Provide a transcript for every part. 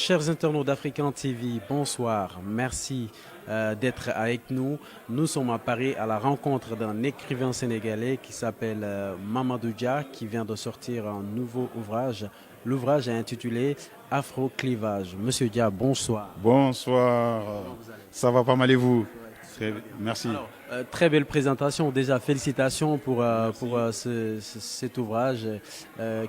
Chers internautes d'African TV, bonsoir. Merci d'être avec nous. Nous sommes à Paris à la rencontre d'un écrivain sénégalais qui s'appelle Mamadou Dia, qui vient de sortir un nouveau ouvrage. L'ouvrage est intitulé Afro-clivage. Monsieur Dia, bonsoir. Bonsoir, ça va pas mal et vous? Merci. Alors, très belle présentation. Déjà, félicitations pour cet ouvrage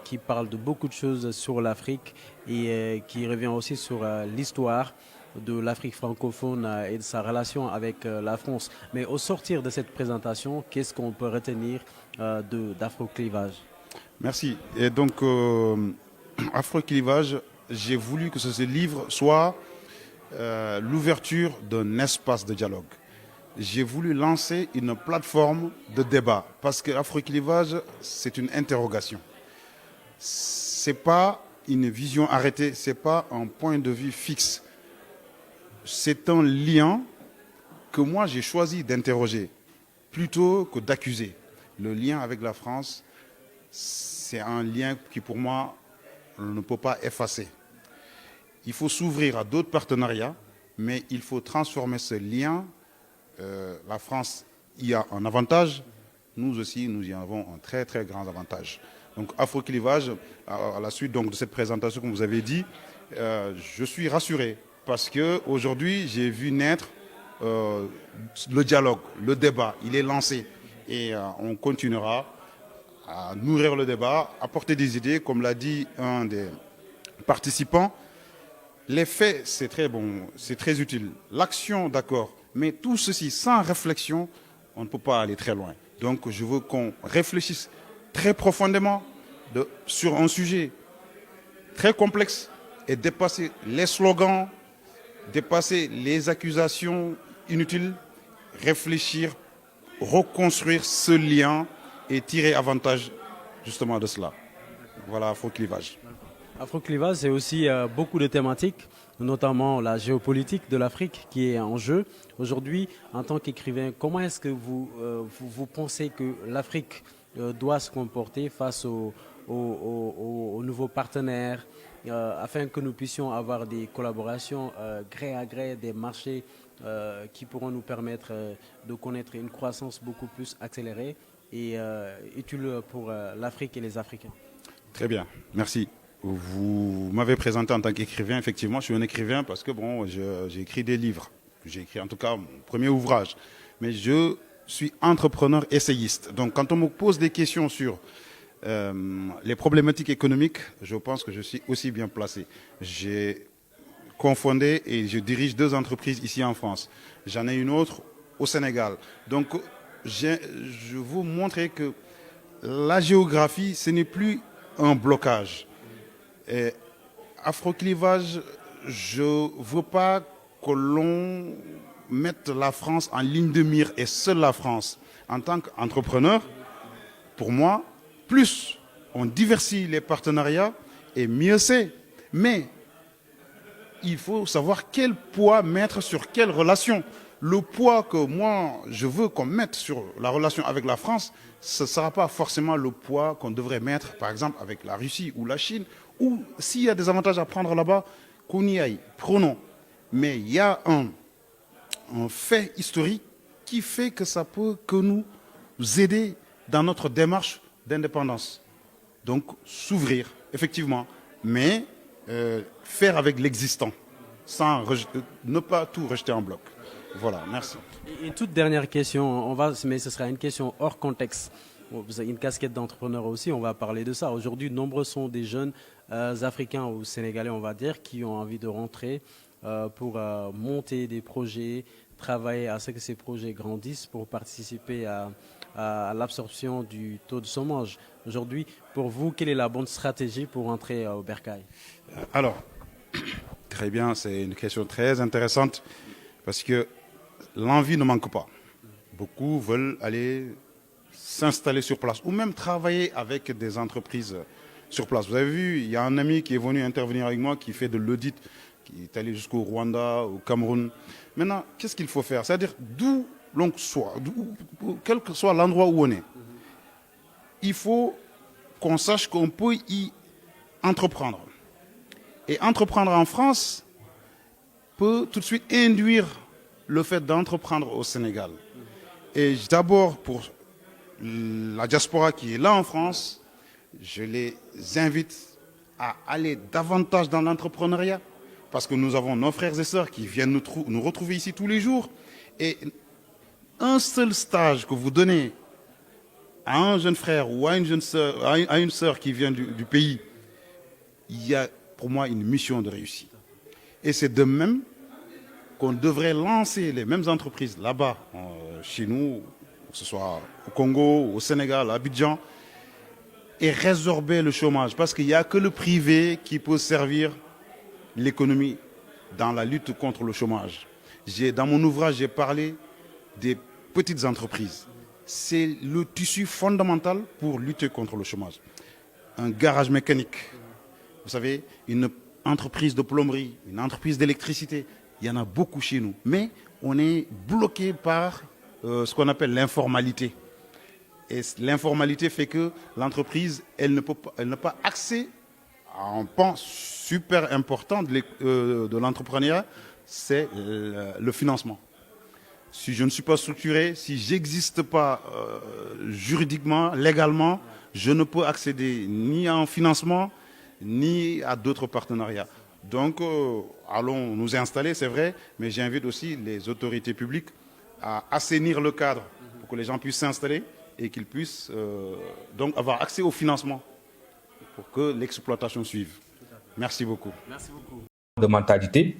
qui parle de beaucoup de choses sur l'Afrique et qui revient aussi sur l'histoire de l'Afrique francophone et de sa relation avec la France. Mais au sortir de cette présentation, qu'est-ce qu'on peut retenir d'Afro-clivage? Merci. Et donc, Afro-clivage, j'ai voulu que ce livre soit l'ouverture d'un espace de dialogue. J'ai voulu lancer une plateforme de débat parce que l'Afro-clivage, c'est une interrogation. C'est pas une vision arrêtée, c'est pas un point de vue fixe. C'est un lien que moi j'ai choisi d'interroger plutôt que d'accuser. Le lien avec la France, c'est un lien qui pour moi on ne peut pas effacer. Il faut s'ouvrir à d'autres partenariats, mais il faut transformer ce lien. La France y a un avantage, nous aussi nous y avons un très très grand avantage. Donc Afro-clivage, à la suite donc, de cette présentation que vous avez dit, je suis rassuré parce qu'aujourd'hui j'ai vu naître le dialogue, le débat, il est lancé et on continuera à nourrir le débat, apporter des idées, comme l'a dit un des participants. Les faits, c'est très bon, c'est très utile. L'action, d'accord. Mais tout ceci, sans réflexion, on ne peut pas aller très loin. Donc, je veux qu'on réfléchisse très profondément sur un sujet très complexe et dépasser les slogans, dépasser les accusations inutiles, réfléchir, reconstruire ce lien et tirer avantage justement de cela. Voilà, Afro-clivage. Afro-clivage, c'est aussi beaucoup de thématiques, notamment la géopolitique de l'Afrique qui est en jeu. Aujourd'hui, en tant qu'écrivain, comment est-ce que vous pensez que l'Afrique doit se comporter face aux nouveaux partenaires afin que nous puissions avoir des collaborations gré à gré, des marchés qui pourront nous permettre de connaître une croissance beaucoup plus accélérée et utile pour l'Afrique et les Africains? Très bien, merci. Vous m'avez présenté en tant qu'écrivain. Effectivement, je suis un écrivain parce que bon, j'ai écrit des livres. J'ai écrit en tout cas mon premier ouvrage. Mais je suis entrepreneur essayiste. Donc quand on me pose des questions sur les problématiques économiques, je pense que je suis aussi bien placé. J'ai confondé et je dirige 2 entreprises ici en France. J'en ai une autre au Sénégal. Donc je veux vous montrer que la géographie, ce n'est plus un blocage. Et Afro-clivage, je ne veux pas que l'on mette la France en ligne de mire et seule la France. En tant qu'entrepreneur, pour moi, plus on diversifie les partenariats et mieux c'est. Mais il faut savoir quel poids mettre sur quelle relation. Le poids que moi, je veux qu'on mette sur la relation avec la France, ce ne sera pas forcément le poids qu'on devrait mettre, par exemple, avec la Russie ou la Chine, ou s'il y a des avantages à prendre là-bas, qu'on y aille, prenons. Mais il y a un fait historique qui fait que ça peut que nous aider dans notre démarche d'indépendance. Donc, s'ouvrir, effectivement, mais faire avec l'existant, sans ne pas tout rejeter en bloc. Voilà, merci. Une toute dernière question, mais ce sera une question hors contexte. Vous avez une casquette d'entrepreneur aussi, on va parler de ça. Aujourd'hui, nombreux sont des jeunes africains ou sénégalais, on va dire, qui ont envie de rentrer pour monter des projets, travailler à ce que ces projets grandissent pour participer à l'absorption du taux de chômage. Aujourd'hui, pour vous, quelle est la bonne stratégie pour entrer au bercail? Alors, très bien, c'est une question très intéressante parce que l'envie ne manque pas. Beaucoup veulent aller s'installer sur place ou même travailler avec des entreprises sur place. Vous avez vu, il y a un ami qui est venu intervenir avec moi qui fait de l'audit, qui est allé jusqu'au Rwanda, au Cameroun. Maintenant, qu'est-ce qu'il faut faire? C'est-à-dire d'où l'on soit, quel que soit l'endroit où on est, il faut qu'on sache qu'on peut y entreprendre. Et entreprendre en France peut tout de suite induire le fait d'entreprendre au Sénégal. Et d'abord, pour la diaspora qui est là en France, je les invite à aller davantage dans l'entrepreneuriat, parce que nous avons nos frères et sœurs qui viennent nous retrouver ici tous les jours. Et un seul stage que vous donnez à un jeune frère ou à une jeune sœur, à une sœur qui vient du pays, il y a pour moi une mission de réussite. Et c'est de même qu'on devrait lancer les mêmes entreprises là-bas, chez nous, que ce soit au Congo, au Sénégal, à Abidjan, et résorber le chômage. Parce qu'il n'y a que le privé qui peut servir l'économie dans la lutte contre le chômage. Dans mon ouvrage, j'ai parlé des petites entreprises. C'est le tissu fondamental pour lutter contre le chômage. Un garage mécanique, vous savez, une entreprise de plomberie, une entreprise d'électricité, il y en a beaucoup chez nous. Mais on est bloqué par ce qu'on appelle l'informalité. Et l'informalité fait que l'entreprise, elle n'a pas accès à un pan super important de l'entrepreneuriat, c'est le financement. Si je ne suis pas structuré, si je n'existe pas juridiquement, légalement, je ne peux accéder ni à un financement, ni à d'autres partenariats. Donc, allons nous installer, c'est vrai, mais j'invite aussi les autorités publiques à assainir le cadre pour que les gens puissent s'installer et qu'ils puissent donc avoir accès au financement pour que l'exploitation suive. Merci beaucoup. Merci beaucoup. De mentalité,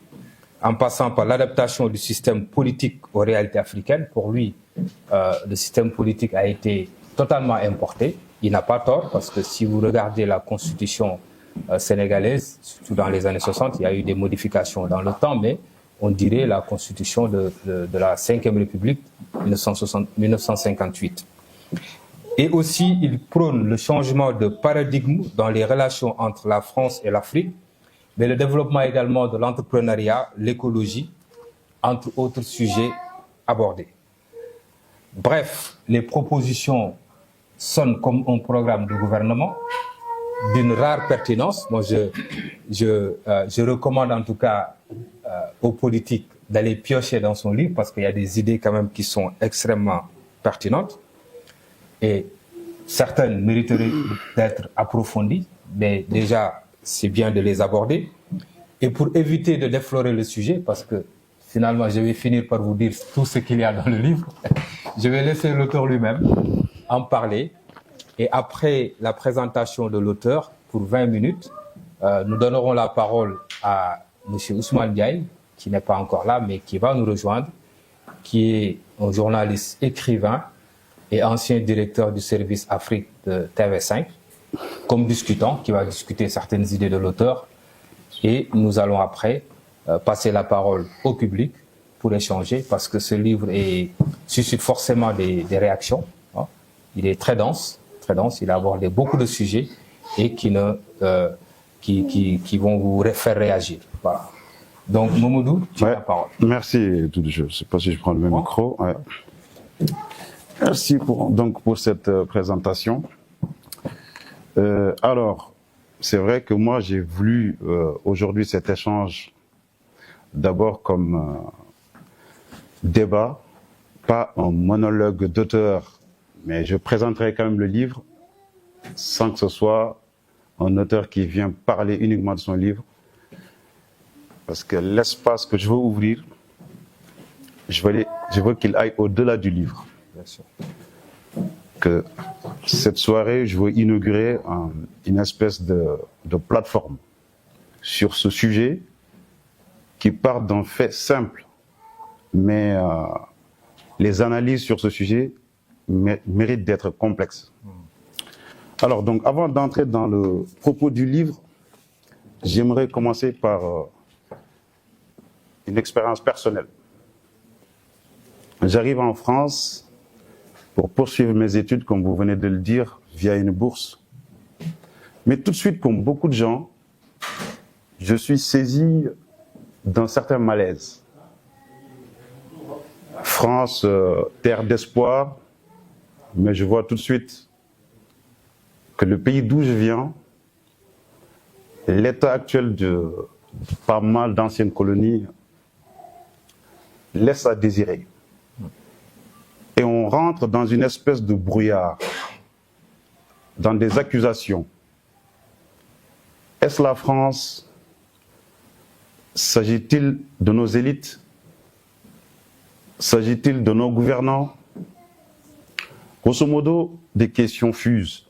en passant par l'adaptation du système politique aux réalités africaines. Pour lui, le système politique a été totalement importé. Il n'a pas tort, parce que si vous regardez la constitution sénégalaise, surtout dans les années 60, il y a eu des modifications dans le temps, mais on dirait la constitution de la 5e République 1958. Et aussi, il prône le changement de paradigme dans les relations entre la France et l'Afrique, mais le développement également de l'entrepreneuriat, l'écologie, entre autres sujets abordés. Bref, les propositions sonnent comme un programme de gouvernement d'une rare pertinence. Moi, je recommande en tout cas aux politiques d'aller piocher dans son livre, parce qu'il y a des idées quand même qui sont extrêmement pertinentes. Et certaines mériteraient d'être approfondies, mais déjà, c'est bien de les aborder. Et pour éviter de déflorer le sujet, parce que finalement, je vais finir par vous dire tout ce qu'il y a dans le livre, je vais laisser l'auteur lui-même en parler. Et après la présentation de l'auteur, pour 20 minutes, nous donnerons la parole à M. Ousmane Diaye, qui n'est pas encore là, mais qui va nous rejoindre, qui est un journaliste écrivain et ancien directeur du service Afrique de TV5, comme discutant, qui va discuter certaines idées de l'auteur. Et nous allons après passer la parole au public pour échanger, parce que ce livre suscite forcément des réactions. Hein. Il est très dense, il a abordé beaucoup de sujets et qui vont vous faire réagir. Voilà. Donc, Mamadou, tu as la parole. Merci, je ne sais pas si je prends le même micro. Ouais. Merci pour cette présentation. Alors, c'est vrai que moi, j'ai voulu aujourd'hui cet échange d'abord comme débat, pas un monologue d'auteur, mais je présenterai quand même le livre sans que ce soit un auteur qui vient parler uniquement de son livre. Parce que l'espace que je veux ouvrir, je veux qu'il aille au-delà du livre. Bien sûr. Que cette soirée, je veux inaugurer une espèce de plateforme sur ce sujet qui part d'un fait simple. Mais les analyses sur ce sujet méritent d'être complexes. Alors, donc, avant d'entrer dans le propos du livre, j'aimerais commencer par une expérience personnelle. J'arrive en France pour poursuivre mes études, comme vous venez de le dire, via une bourse. Mais tout de suite, comme beaucoup de gens, je suis saisi d'un certain malaise. France, terre d'espoir, mais je vois tout de suite que le pays d'où je viens l'état actuel de pas mal d'anciennes colonies laisse à désirer. Et on rentre dans une espèce de brouillard, dans des accusations. Est-ce la France? S'agit-il de nos élites? S'agit-il de nos gouvernants? Grosso modo, des questions fusent.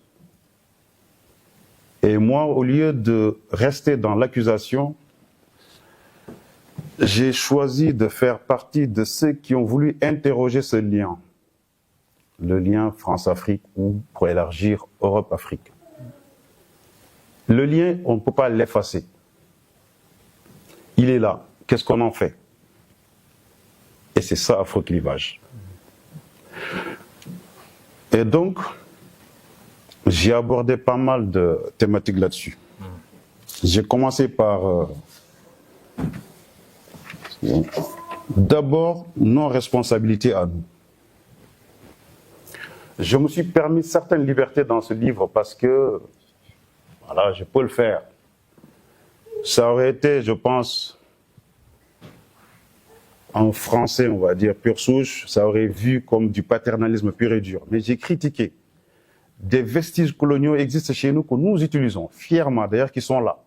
Et moi, au lieu de rester dans l'accusation, j'ai choisi de faire partie de ceux qui ont voulu interroger ce lien. Le lien France-Afrique ou, pour élargir, Europe-Afrique. Le lien, on ne peut pas l'effacer. Il est là. Qu'est-ce qu'on en fait? Et c'est ça, Afro-Clivage. Et donc, j'ai abordé pas mal de thématiques là-dessus. J'ai commencé par... d'abord, nos responsabilités à nous. Je me suis permis certaines libertés dans ce livre parce que, voilà, je peux le faire. Ça aurait été, je pense, en français, on va dire, pure souche, ça aurait vu comme du paternalisme pur et dur. Mais j'ai critiqué. Des vestiges coloniaux existent chez nous que nous utilisons, fièrement d'ailleurs, qui sont là,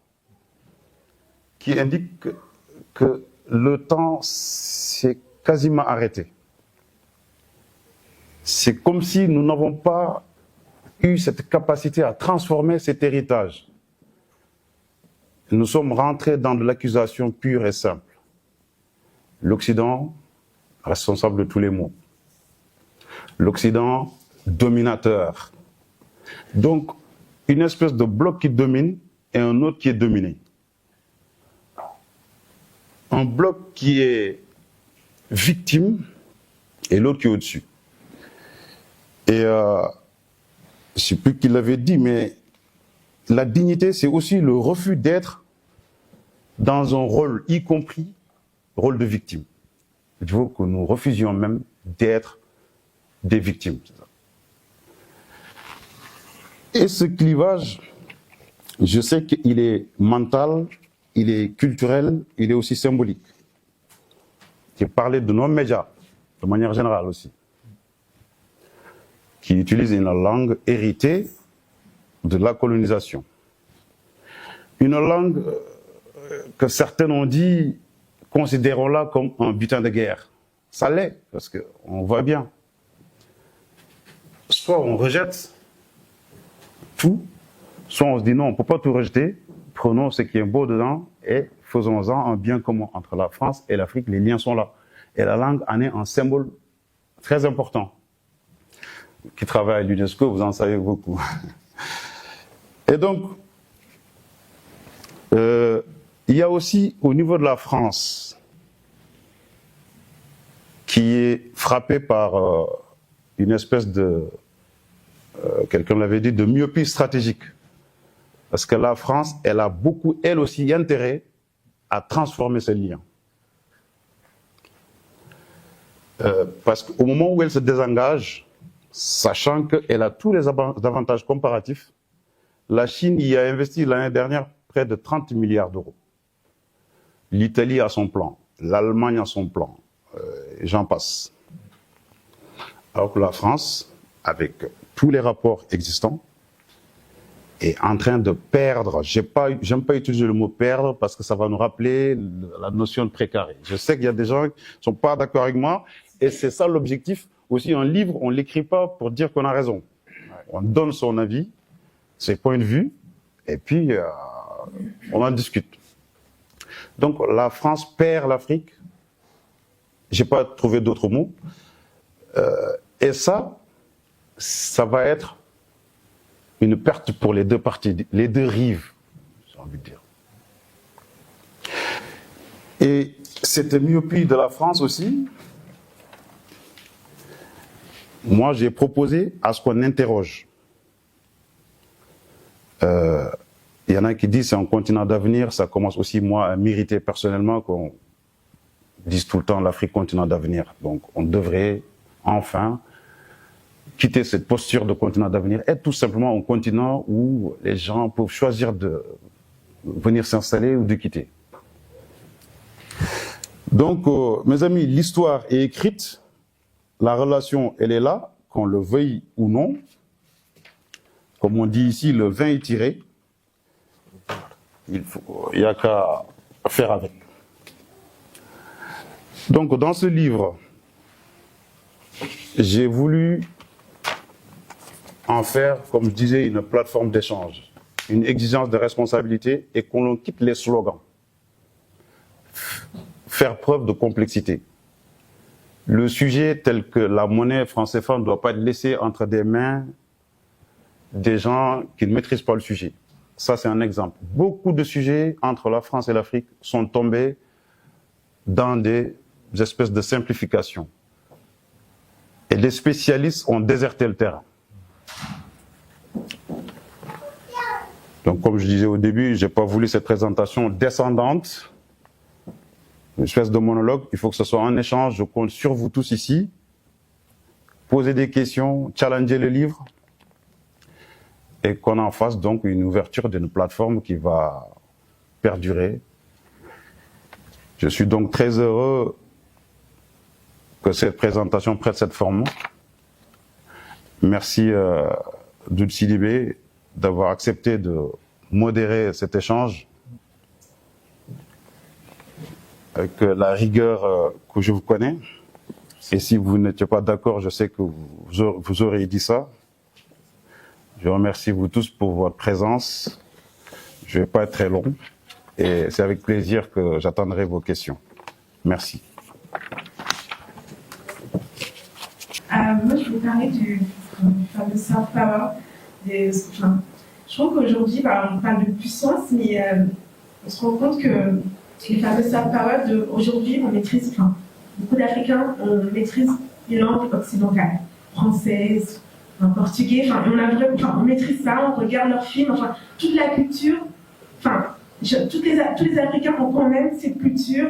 qui indiquent que le temps s'est quasiment arrêté. C'est comme si nous n'avons pas eu cette capacité à transformer cet héritage. Nous sommes rentrés dans de l'accusation pure et simple. L'Occident, responsable de tous les maux. L'Occident, dominateur. Donc, une espèce de bloc qui domine et un autre qui est dominé. Un bloc qui est victime et l'autre qui est au-dessus. Et je ne sais plus qui l'avait dit, mais la dignité, c'est aussi le refus d'être dans un rôle, y compris rôle de victime. Il faut que nous refusions même d'être des victimes. Et ce clivage, je sais qu'il est mental, il est culturel, il est aussi symbolique. J'ai parlé de nos médias, de manière générale aussi, qui utilisent une langue héritée de la colonisation. Une langue que certains ont dit, considérons-la comme un butin de guerre. Ça l'est, parce qu'on voit bien. Soit on rejette tout, soit on se dit non, on ne peut pas tout rejeter, prenons ce qui est beau dedans et faisons-en un bien commun entre la France et l'Afrique, les liens sont là. Et la langue en est un symbole très important. Qui travaille à l'UNESCO, vous en savez beaucoup. Et donc, il y a aussi au niveau de la France, qui est frappée par une espèce de, quelqu'un l'avait dit, de myopie stratégique. Parce que la France, elle a beaucoup, elle aussi, intérêt à transformer ces liens. Parce qu'au moment où elle se désengage, sachant qu'elle a tous les avantages comparatifs, la Chine y a investi l'année dernière près de 30 milliards d'euros. L'Italie a son plan, l'Allemagne a son plan, j'en passe. Alors que la France, avec tous les rapports existants, est en train de perdre. J'aime pas utiliser le mot perdre parce que ça va nous rappeler la notion de précarité. Je sais qu'il y a des gens qui ne sont pas d'accord avec moi et c'est ça l'objectif. Aussi, un livre, on ne l'écrit pas pour dire qu'on a raison. On donne son avis, ses points de vue et puis on en discute. Donc la France perd l'Afrique. Je n'ai pas trouvé d'autres mots. Et ça va être une perte pour les deux parties, les deux rives, j'ai envie de dire. Et cette myopie de la France aussi, moi j'ai proposé à ce qu'on interroge. Il y en a qui disent c'est un continent d'avenir, ça commence aussi moi à m'irriter personnellement qu'on dise tout le temps l'Afrique continent d'avenir. Donc on devrait enfin quitter cette posture de continent d'avenir, être tout simplement un continent où les gens peuvent choisir venir s'installer ou de quitter. Donc, mes amis, l'histoire est écrite, la relation, elle est là, qu'on le veuille ou non. Comme on dit ici, le vin est tiré. Il n'y a qu'à faire avec. Donc, dans ce livre, j'ai voulu en faire, comme je disais, une plateforme d'échange, une exigence de responsabilité et qu'on quitte les slogans. Faire preuve de complexité. Le sujet tel que la monnaie franc CFA ne doit pas être laissé entre des mains des gens qui ne maîtrisent pas le sujet. Ça, c'est un exemple. Beaucoup de sujets entre la France et l'Afrique sont tombés dans des espèces de simplification. Et les spécialistes ont déserté le terrain. Donc, comme je disais au début, je n'ai pas voulu cette présentation descendante, une espèce de monologue. Il faut que ce soit un échange. Je compte sur vous tous ici. Poser des questions, challenger le livre et qu'on en fasse donc une ouverture d'une plateforme qui va perdurer. Je suis donc très heureux que cette présentation prenne cette forme. Merci Doudou Sidibé d'avoir accepté de modérer cet échange avec la rigueur que je vous connais. Et si vous n'étiez pas d'accord, je sais que vous auriez dit ça. Je remercie vous tous pour votre présence. Je ne vais pas être très long. Et c'est avec plaisir que j'attendrai vos questions. Merci. Moi, je vais parler du fameux soft power. Je trouve qu'aujourd'hui, on parle de puissance, mais on se rend compte que les fameux soft power d'aujourd'hui, on maîtrise, beaucoup d'Africains, on maîtrise les langues occidentales, françaises, portugais, on maîtrise ça, on regarde leurs films, toute la culture, tous les Africains ont quand même cette culture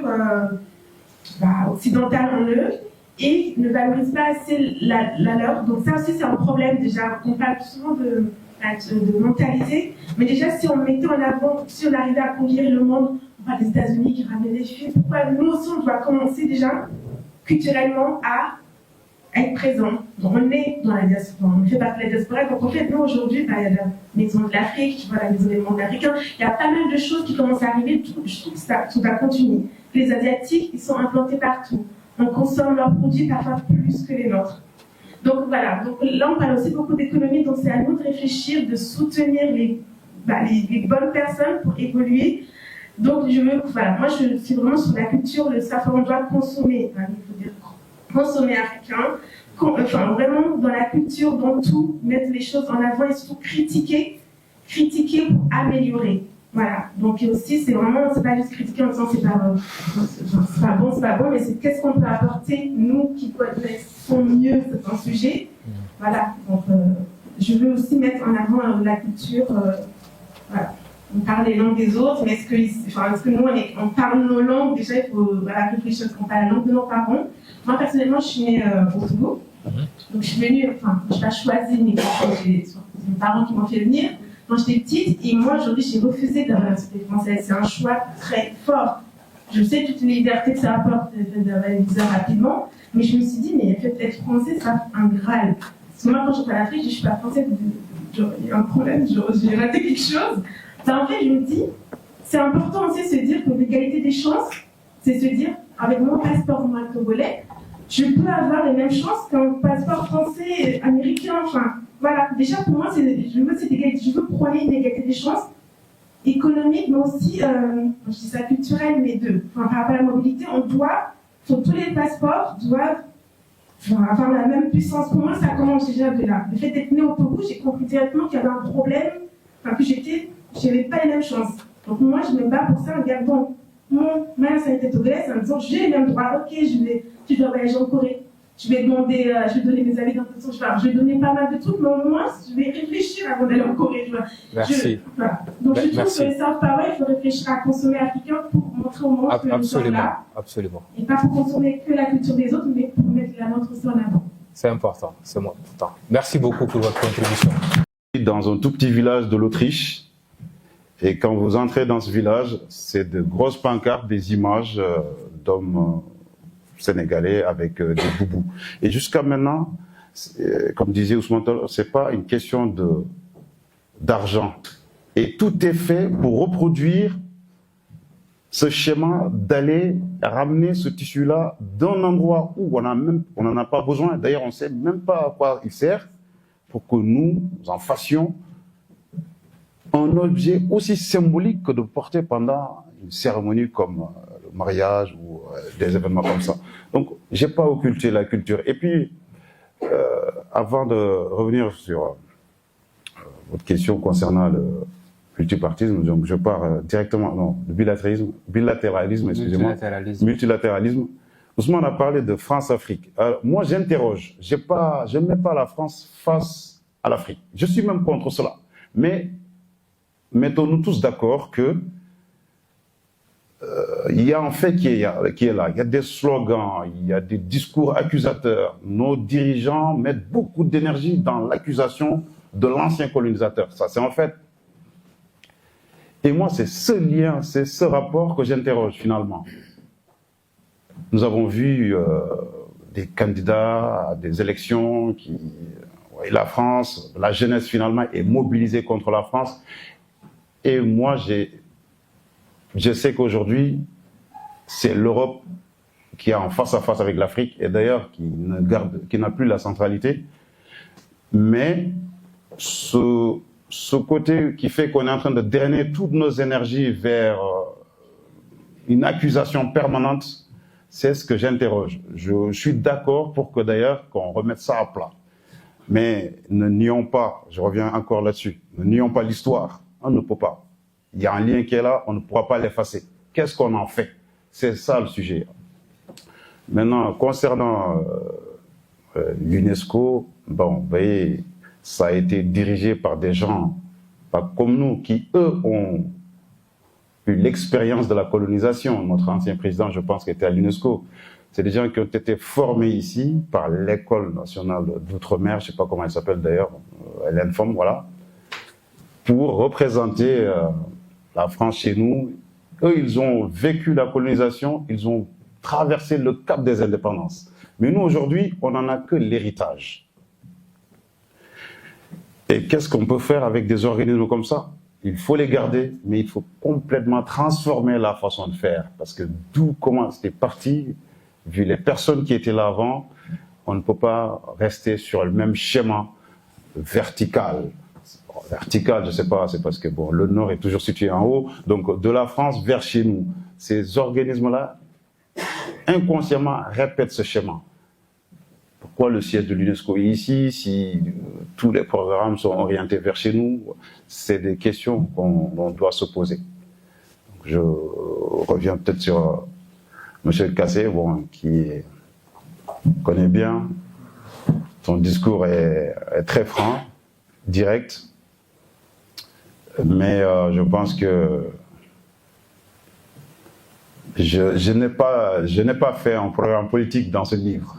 occidentale en eux et ne valorisent pas assez la leur. Donc ça aussi c'est un problème déjà. On parle souvent de mentaliser, mais déjà si on mettait en avant, si on arrivait à conquérir le monde, on parle des États-Unis qui ramènent les filles, pourquoi nous aussi on doit commencer déjà culturellement à être présent. Donc on est dans la diaspora, on fait partie de la diaspora. Donc en fait, nous aujourd'hui, il y a la maison de l'Afrique, la maison des mondes africains, il y a pas mal de choses qui commencent à arriver. Je trouve que ça va continuer. Les Asiatiques, ils sont implantés partout. On consomme leurs produits parfois plus que les nôtres. Donc voilà, donc là on parle aussi beaucoup d'économie, donc c'est à nous de réfléchir, de soutenir les bonnes personnes pour évoluer. Donc moi je suis vraiment sur la culture, le savoir, on doit consommer, il faut dire consommer africain, vraiment dans la culture, dans tout, mettre les choses en avant et surtout critiquer pour améliorer. Voilà, donc aussi c'est pas juste critiquer en disant c'est pas bon, mais c'est qu'est-ce qu'on peut apporter, nous qui connaissons mieux un sujet. Voilà, donc je veux aussi mettre en avant la culture, voilà. On parle les langues des autres, mais est-ce que nous on parle nos langues? Déjà il faut réfléchir, est-ce qu'on parle la langue de nos parents? Moi personnellement je suis née au Togo, donc je suis venue, je n'ai pas choisi, mais j'ai mes parents qui m'ont fait venir quand j'étais petite, et moi aujourd'hui j'ai refusé d'avoir la société française. C'est un choix très fort. Je sais toutes les libertés que ça apporte d'avoir les visas rapidement, mais je me suis dit, mais être français, c'est un Graal. Parce que moi quand j'étais à l'Afrique, je ne suis pas française, il y a un problème, j'ai raté quelque chose. En fait, je me dis, c'est important aussi de se dire que l'égalité des chances, c'est se dire, avec mon passeport moi togolais, je peux avoir les mêmes chances qu'un passeport français, américain, voilà. Déjà pour moi, je veux cette égalité, je veux prôner une égalité des chances économiques, mais aussi, je dis ça culturelle, mais par rapport à la mobilité, tous les passeports doivent avoir la même puissance. Pour moi, ça commence déjà de là. Le fait d'être né au Togo, j'ai compris directement qu'il y avait un problème, que je n'avais pas les mêmes chances. Donc moi, je me bats pour ça en regardant ma nationalité togolaise en disant j'ai les mêmes droits, ok, je dois voyager en Corée, je vais donner mes avis d'intention, je vais donner pas mal de trucs, mais au moins, je vais réfléchir avant d'aller en Corée. Merci. Voilà. Donc je trouve que les soft power, il faut réfléchir à consommer africain pour montrer au monde que nous sommes là. Absolument. Et pas pour consommer que la culture des autres, mais pour mettre la nôtre aussi en avant. C'est important, c'est important. Merci beaucoup pour votre contribution. Dans un tout petit village de l'Autriche, Et quand vous entrez dans ce village, c'est de grosses pancartes, des images d'hommes sénégalais avec des boubous. Et jusqu'à maintenant, comme disait Ousmane, c'est pas une question d'argent. Et tout est fait pour reproduire ce schéma d'aller ramener ce tissu-là d'un endroit où on n'en a pas besoin. D'ailleurs, on ne sait même pas à quoi il sert, pour que nous en fassions un objet aussi symbolique que de porter pendant une cérémonie comme le mariage ou des événements comme ça. Donc, je n'ai pas occulté la culture. Et puis, avant de revenir sur votre question concernant le multipartisme, donc je pars directement, non, le bilatéralisme, excusez-moi, multilatéralisme. Ousmane a parlé de France-Afrique. Moi, j'interroge. Je ne mets pas la France face à l'Afrique. Je suis même contre cela. Mais mettons-nous tous d'accord que il y a un fait qui est là. Il y a des slogans, il y a des discours accusateurs. Nos dirigeants mettent beaucoup d'énergie dans l'accusation de l'ancien colonisateur. Ça, c'est en fait. Et moi, c'est ce lien, c'est ce rapport que j'interroge finalement. Nous avons vu des candidats à des élections qui... Et la France, la jeunesse finalement est mobilisée contre la France. Et moi, je sais qu'aujourd'hui, c'est l'Europe qui est en face à face avec l'Afrique, et d'ailleurs qui n'a plus la centralité. Mais ce côté qui fait qu'on est en train de drainer toutes nos énergies vers une accusation permanente, c'est ce que j'interroge. Je suis d'accord pour que d'ailleurs qu'on remette ça à plat. Mais ne nions pas, je reviens encore là-dessus, ne nions pas l'histoire. On ne peut pas. Il y a un lien qui est là, on ne pourra pas l'effacer. Qu'est-ce qu'on en fait? C'est ça le sujet. Maintenant, concernant l'UNESCO, bon, vous voyez, ça a été dirigé par des gens, pas comme nous, qui, eux, ont eu l'expérience de la colonisation. Notre ancien président, je pense, qui était à l'UNESCO. C'est des gens qui ont été formés ici par l'École nationale d'outre-mer, je ne sais pas comment elle s'appelle d'ailleurs, l'INFOM, voilà, pour représenter la France chez nous. Eux, ils ont vécu la colonisation, ils ont traversé le cap des indépendances. Mais nous, aujourd'hui, on n'en a que l'héritage. Et qu'est-ce qu'on peut faire avec des organismes comme ça? Il faut les garder, mais il faut complètement transformer la façon de faire. Parce que comment c'était parti, vu les personnes qui étaient là avant, on ne peut pas rester sur le même schéma vertical. Vertical, je ne sais pas, c'est parce que bon, le Nord est toujours situé en haut, donc de la France vers chez nous. Ces organismes-là, inconsciemment, répètent ce schéma. Pourquoi le siège de l'UNESCO est ici, si tous les programmes sont orientés vers chez nous? C'est des questions qu'on doit se poser. Donc je reviens peut-être sur M. Kassé, bon, qui connaît bien. Son discours est très franc, direct. Mais je pense que je n'ai pas fait un programme politique dans ce livre.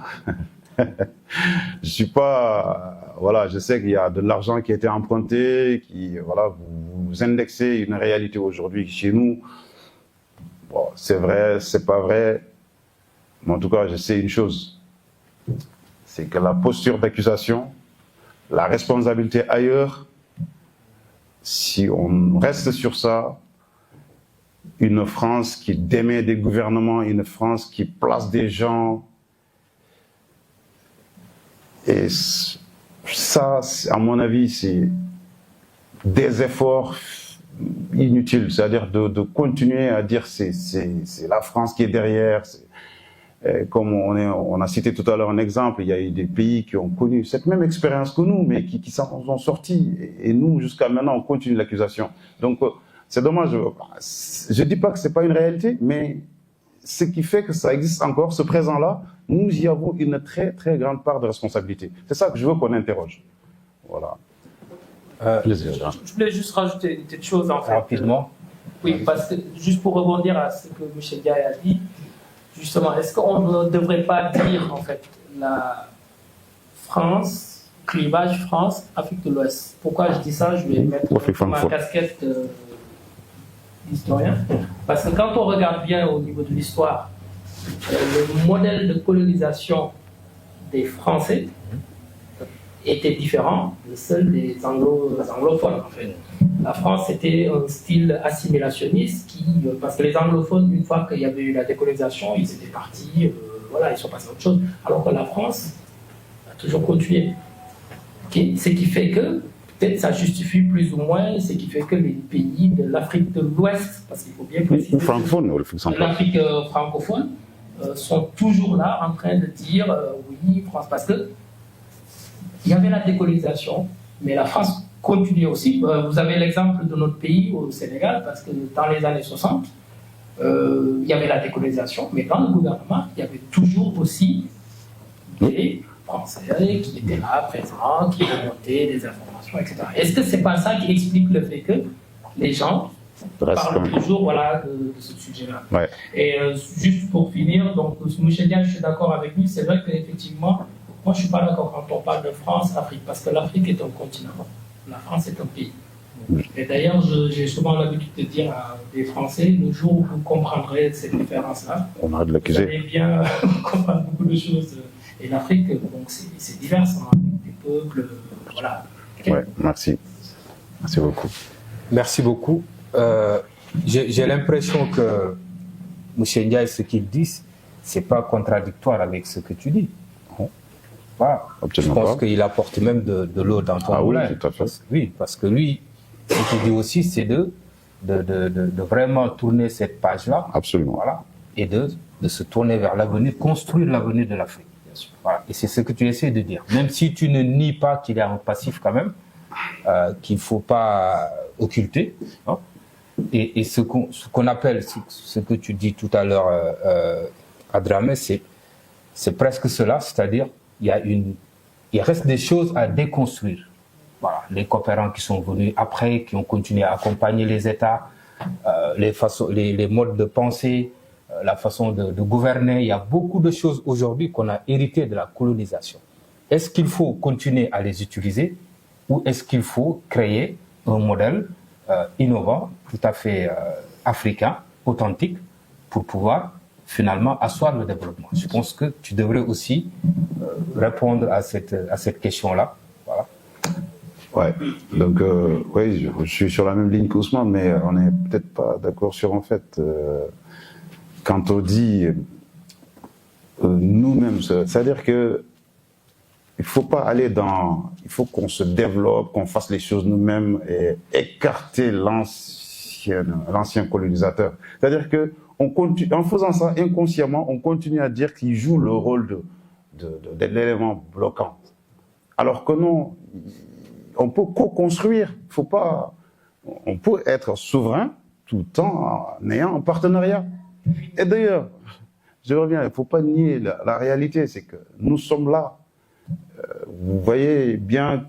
Je suis pas, voilà, je sais qu'il y a de l'argent qui a été emprunté, voilà, vous indexez une réalité aujourd'hui chez nous. Bon, c'est vrai, c'est pas vrai, mais en tout cas, je sais une chose, c'est que la posture d'accusation, la responsabilité ailleurs, si on reste sur ça, une France qui démet des gouvernements, une France qui place des gens, et ça, à mon avis, c'est des efforts inutiles. C'est-à-dire de continuer à dire c'est la France qui est derrière. Comme on a cité tout à l'heure un exemple, il y a eu des pays qui ont connu cette même expérience que nous, mais qui s'en sont sortis. Et nous, jusqu'à maintenant, on continue l'accusation. Donc, c'est dommage. Je ne dis pas que ce n'est pas une réalité, mais ce qui fait que ça existe encore, ce présent-là, nous y avons une très, très grande part de responsabilité. C'est ça que je veux qu'on interroge. Voilà. Je voulais juste rajouter une petite chose, en fait. Rapidement. Oui, parce que, juste pour rebondir à ce que M. Diaye a dit, justement, est-ce qu'on ne devrait pas dire, en fait, la France, clivage France, Afrique de l'Ouest? Pourquoi je dis ça? Je vais mettre ma casquette historien, parce que quand on regarde bien au niveau de l'histoire, le modèle de colonisation des Français était différent de celle des anglophones, en fait. La France, c'était un style assimilationniste parce que les anglophones, une fois qu'il y avait eu la décolonisation, ils étaient partis, voilà, ils sont passés à autre chose. Alors que la France a toujours continué. Ce qui fait que, peut-être ça justifie plus ou moins, ce qui fait que les pays de l'Afrique de l'Ouest, parce qu'il faut bien préciser, ou francophone, l'Afrique francophone, sont toujours là en train de dire oui, France, parce que il y avait la décolonisation, mais la France continuait aussi. Vous avez l'exemple de notre pays au Sénégal, parce que dans les années 60, il y avait la décolonisation, mais dans le gouvernement, il y avait toujours aussi des Français qui étaient là, présents, qui remontaient des informations, etc. Est-ce que c'est pas ça qui explique le fait que les gens parlent toujours voilà, de ce sujet-là? Ouais. Et juste pour finir, donc Michel Diagne, je suis d'accord avec lui, c'est vrai qu'effectivement, moi je ne suis pas d'accord quand on parle de France, Afrique, parce que l'Afrique est un continent, la France est un pays. Et d'ailleurs, j'ai souvent l'habitude de dire à des Français, le jour où vous comprendrez cette différence-là, on arrête de vous l'accuser. allez bien comprendre beaucoup de choses. Et l'Afrique, donc c'est divers, hein, avec des peuples, voilà. Okay. Ouais, merci. Merci beaucoup. Merci beaucoup. J'ai l'impression que M. Ndiaye, ce qu'il dit, c'est pas contradictoire avec ce que tu dis. Voilà. Je pense qu'il apporte même de l'eau dans ton moulin. Oui, tout à fait. Oui, parce que lui, ce qu'il dit aussi, c'est de vraiment tourner cette page-là. Absolument. Voilà, et de se tourner vers l'avenir, construire l'avenir de l'Afrique. Voilà. Et c'est ce que tu essaies de dire. Même si tu ne nies pas qu'il y a un passif quand même, qu'il ne faut pas occulter. Hein. Et ce qu'on appelle, ce que tu dis tout à l'heure, Adramé, c'est presque cela, c'est-à-dire il reste des choses à déconstruire. Voilà, les coopérants qui sont venus après, qui ont continué à accompagner les États, les modes de pensée, la façon de gouverner. Il y a beaucoup de choses aujourd'hui qu'on a héritées de la colonisation. Est-ce qu'il faut continuer à les utiliser ou est-ce qu'il faut créer un modèle innovant, tout à fait africain, authentique, pour pouvoir finalement asseoir le développement? Je pense que tu devrais aussi répondre à cette question-là. Voilà. Ouais, donc oui, je suis sur la même ligne qu'Ousmane, mais on n'est peut-être pas d'accord sur en fait quand on dit nous-mêmes, c'est-à-dire que il faut pas aller il faut qu'on se développe, qu'on fasse les choses nous-mêmes et écarter l'ancien colonisateur. C'est-à-dire que en faisant ça inconsciemment, on continue à dire qu'il joue le rôle de l'élément bloquant. Alors que non, on peut co-construire. On peut être souverain tout en ayant un partenariat. Et d'ailleurs, je reviens, il ne faut pas nier la réalité, c'est que nous sommes là. Vous voyez bien,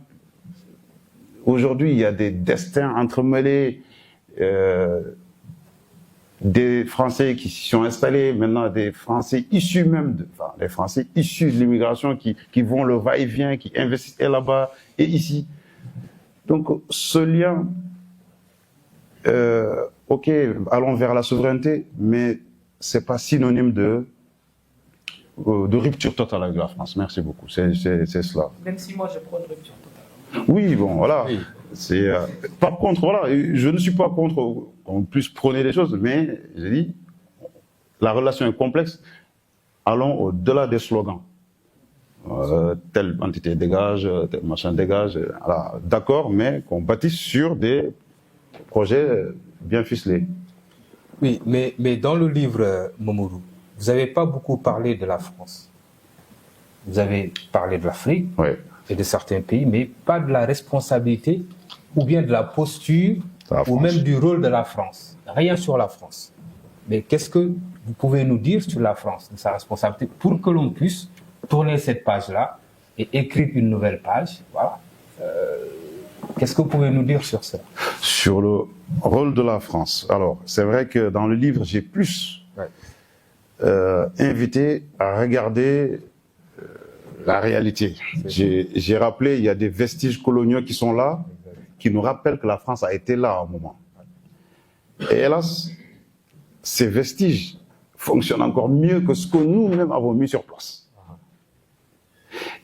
aujourd'hui, il y a des destins entremêlés, des Français qui s'y sont installés, maintenant des Français issus des Français issus de l'immigration qui vont le va-et-vient, qui investissent et là-bas et ici. Donc, ce lien, ok, allons vers la souveraineté, mais c'est pas synonyme de rupture totale avec la France. Merci beaucoup. C'est cela. Même si moi je prends de rupture totale. Oui, bon, voilà. Oui. C'est par contre, voilà, je ne suis pas contre qu'on puisse prôner les choses, mais j'ai dit, la relation est complexe. Allons au-delà des slogans. Telle entité dégage, tel machin dégage. Voilà, d'accord, mais qu'on bâtisse sur des projets bien ficelés. Oui, mais dans le livre, Mamoudou, vous n'avez pas beaucoup parlé de la France. Vous avez parlé de l'Afrique et de certains pays, mais pas de la responsabilité ou bien de la posture ou même du rôle de la France. Rien sur la France. Mais qu'est-ce que vous pouvez nous dire sur la France, de sa responsabilité, pour que l'on puisse tourner cette page-là et écrire une nouvelle page? Voilà. Qu'est-ce que vous pouvez nous dire sur ça? Sur le rôle de la France. Alors, c'est vrai que dans le livre, j'ai plus invité à regarder la réalité. J'ai rappelé, il y a des vestiges coloniaux qui sont là, qui nous rappellent que la France a été là à un moment. Et hélas, ces vestiges fonctionnent encore mieux que ce que nous-mêmes avons mis sur place.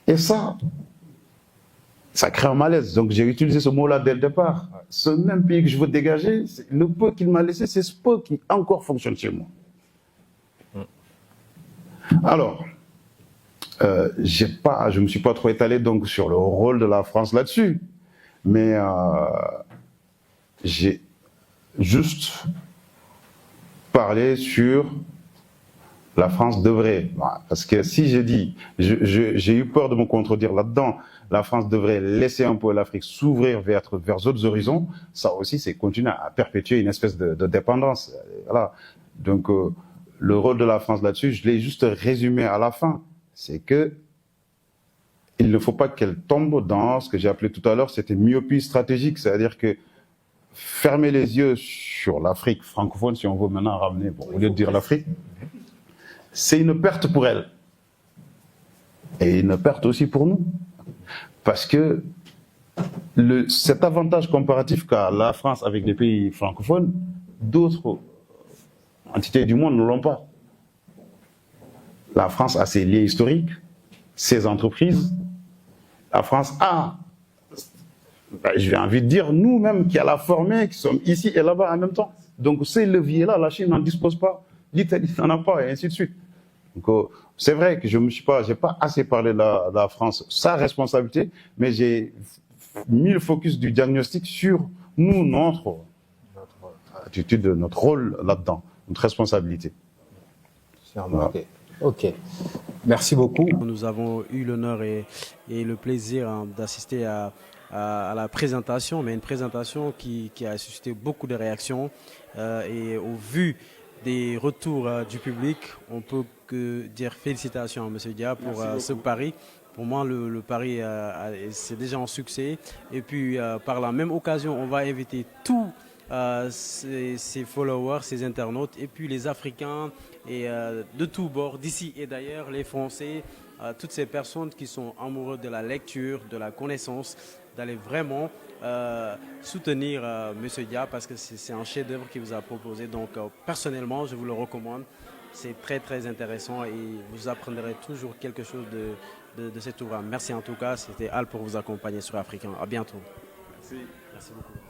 Et ça crée un malaise. Donc j'ai utilisé ce mot-là dès le départ. Ce même pays que je veux dégager, le peu qu'il m'a laissé, c'est ce peu qui encore fonctionne chez moi. Alors, je ne me suis pas trop étalé donc sur le rôle de la France là-dessus, mais j'ai juste parlé sur la France devrait. Parce que si j'ai dit, j'ai eu peur de me contredire là-dedans, la France devrait laisser un peu l'Afrique s'ouvrir vers d'autres horizons, ça aussi c'est continuer à perpétuer une espèce de dépendance. Voilà. Donc le rôle de la France là-dessus, je l'ai juste résumé à la fin, c'est que il ne faut pas qu'elle tombe dans ce que j'ai appelé tout à l'heure, c'était myopie stratégique, c'est-à-dire que fermer les yeux sur l'Afrique francophone, si on veut maintenant ramener, bon, au lieu de dire l'Afrique, c'est une perte pour elle. Et une perte aussi pour nous. Parce que cet avantage comparatif qu'a la France avec les pays francophones, d'autres entités du monde ne l'ont pas. La France a ses liens historiques, ses entreprises. La France a, j'ai envie de dire, nous-mêmes qui allons la former, qui sommes ici et là-bas en même temps. Donc ces leviers-là, la Chine n'en dispose pas, l'Italie n'en a pas, et ainsi de suite. Donc c'est vrai que j'ai pas assez parlé de la France, sa responsabilité, mais j'ai mis le focus du diagnostic sur nous, notre attitude, notre rôle là-dedans, notre responsabilité. Voilà. Ok. Merci beaucoup. Nous avons eu l'honneur et le plaisir d'assister à la présentation, mais une présentation qui a suscité beaucoup de réactions et au vu des retours du public, on peut que dire félicitations à M. Dia pour ce pari. Pour moi, le pari, c'est déjà un succès. Et puis, par la même occasion, on va inviter tous ses followers, ses internautes, et puis les Africains et de tous bords, d'ici et d'ailleurs, les Français, toutes ces personnes qui sont amoureux de la lecture, de la connaissance, d'aller vraiment soutenir M. Dia parce que c'est un chef-d'œuvre qu'il vous a proposé. Donc, personnellement, je vous le recommande. C'est très, très intéressant et vous apprendrez toujours quelque chose de cet ouvrage. Merci en tout cas. C'était Al pour vous accompagner sur Africain. À bientôt. Merci. Merci beaucoup.